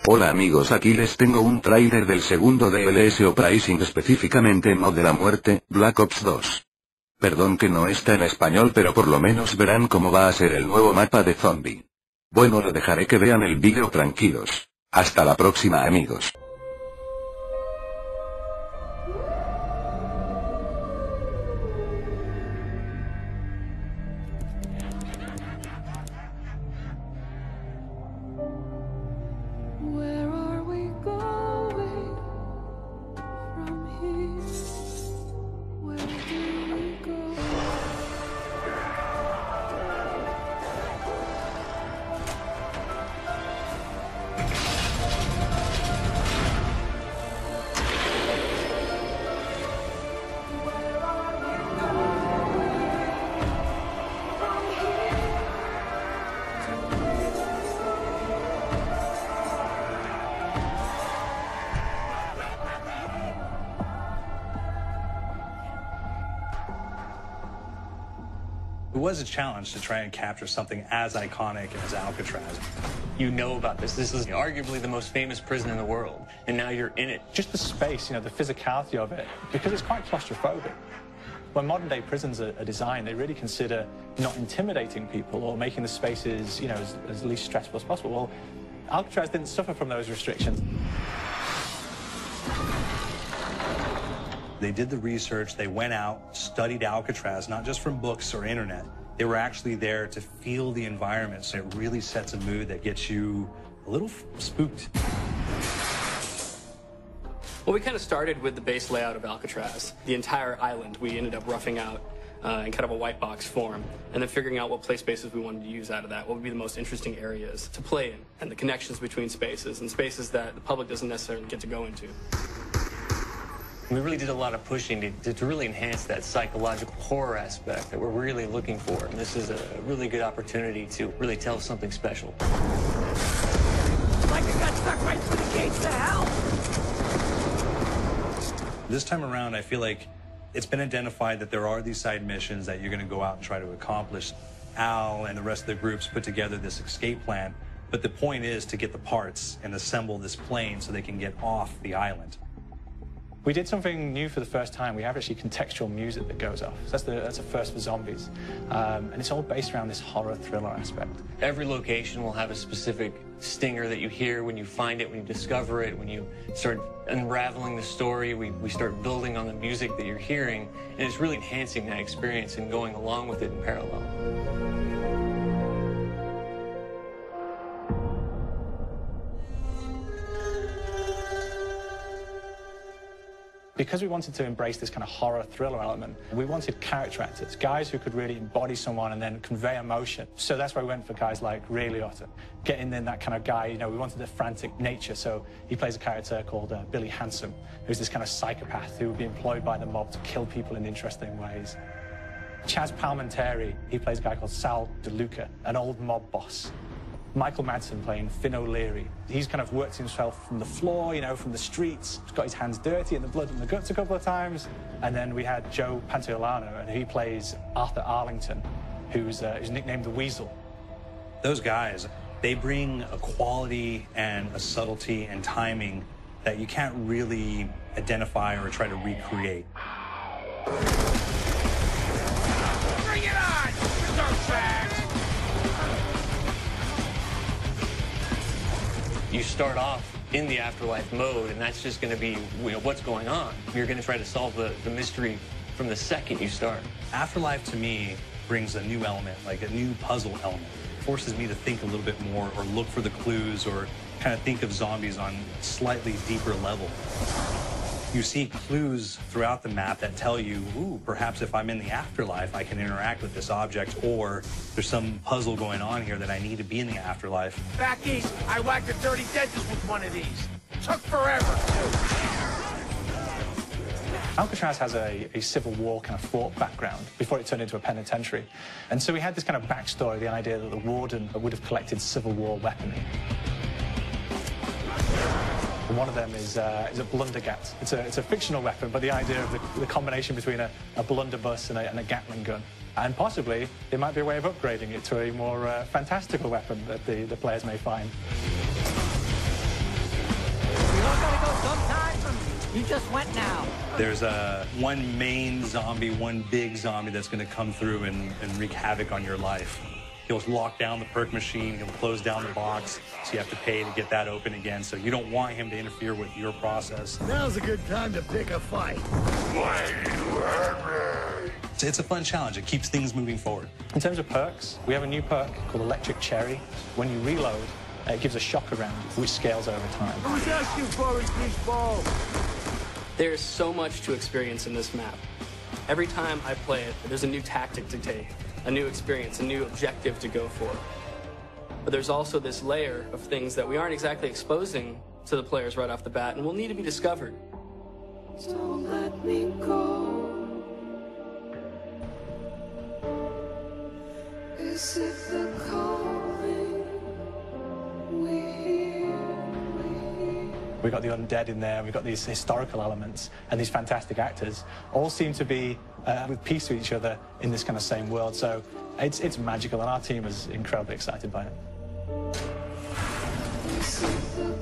Hola amigos, aquí les tengo un tráiler del segundo DLC Uprising, específicamente mod de la muerte, Black Ops 2. Perdón que no está en español, pero por lo menos verán cómo va a ser el nuevo mapa de zombie. Bueno, lo dejaré que vean el vídeo tranquilos. Hasta la próxima amigos. It was a challenge to try and capture something as iconic as Alcatraz. You know about this. This is arguably the most famous prison in the world, and now you're in it. Just the space, the physicality of it, because it's quite claustrophobic. When modern-day prisons are designed, they really consider not intimidating people or making the spaces, as least stressful as possible. Well, Alcatraz didn't suffer from those restrictions. They did the research, they went out, studied Alcatraz, not just from books or internet. They were actually there to feel the environment, so it really sets a mood that gets you a little spooked. Well, we kind of started with the base layout of Alcatraz. The entire island we ended up roughing out in kind of a white box form, and then figuring out what play spaces we wanted to use out of that, what would be the most interesting areas to play in, and the connections between spaces, and spaces that the public doesn't necessarily get to go into. We really did a lot of pushing to really enhance that psychological horror aspect that we're really looking for. And this is a really good opportunity to really tell something special. Like I got stuck right through the gates to hell! This time around, I feel like it's been identified that there are these side missions that you're going to go out and try to accomplish. Al and the rest of the groups put together this escape plan, but the point is to get the parts and assemble this plane so they can get off the island. We did something new for the first time. We have actually contextual music that goes off. So that's a first for zombies. And it's all based around this horror thriller aspect. Every location will have a specific stinger that you hear when you find it, when you discover it, when you start unraveling the story, we start building on the music that you're hearing, and it's really enhancing that experience and going along with it in parallel. Because we wanted to embrace this kind of horror thriller element, we wanted character actors, guys who could really embody someone and then convey emotion. So that's why we went for guys like Ray Liotta, getting in that kind of guy, we wanted a frantic nature. So he plays a character called Billy Handsome, who's this kind of psychopath who would be employed by the mob to kill people in interesting ways. Chaz Palminteri, he plays a guy called Sal DeLuca, an old mob boss. Michael Madsen playing Finn O'Leary. He's kind of worked himself from the floor, from the streets. He's got his hands dirty and the blood in the guts a couple of times. And then we had Joe Pantoliano, and he plays Arthur Arlington, who's nicknamed the Weasel. Those guys, they bring a quality and a subtlety and timing that you can't really identify or try to recreate. Bring it on! Reserve tracks! You start off in the afterlife mode, and that's just going to be what's going on. You're going to try to solve the mystery from the second you start. Afterlife, to me, brings a new element, like a new puzzle element. It forces me to think a little bit more or look for the clues or kind of think of zombies on a slightly deeper level. You see clues throughout the map that tell you, ooh, perhaps if I'm in the afterlife, I can interact with this object, or there's some puzzle going on here that I need to be in the afterlife. Back east, I whacked a dirty dentist with one of these. Took forever, too. Alcatraz has a Civil War kind of fort background before it turned into a penitentiary. And so we had this kind of backstory, the idea that the warden would have collected Civil War weaponry. One of them is a blundergat. It's a fictional weapon, but the idea of the combination between a blunderbuss and a Gatling gun. And possibly, it might be a way of upgrading it to a more fantastical weapon that the players may find. You just went now. There's one main zombie, one big zombie that's going to come through and wreak havoc on your life. He'll lock down the perk machine, he'll close down the box, so you have to pay to get that open again. So you don't want him to interfere with your process. Now's a good time to pick a fight. It's a fun challenge. It keeps things moving forward. In terms of perks, we have a new perk called Electric Cherry. When you reload, it gives a shock around, which scales over time. Who's asking for it, greaseball? There's so much to experience in this map. Every time I play it, there's a new tactic to take, a new experience, a new objective to go for. But there's also this layer of things that we aren't exactly exposing to the players right off the bat and will need to be discovered. Don't let me go. Is it the calling we hear? We've got the undead in there, we've got these historical elements, and these fantastic actors all seem to be with peace with each other in this kind of same world. So it's magical, and our team is incredibly excited by it. Is it the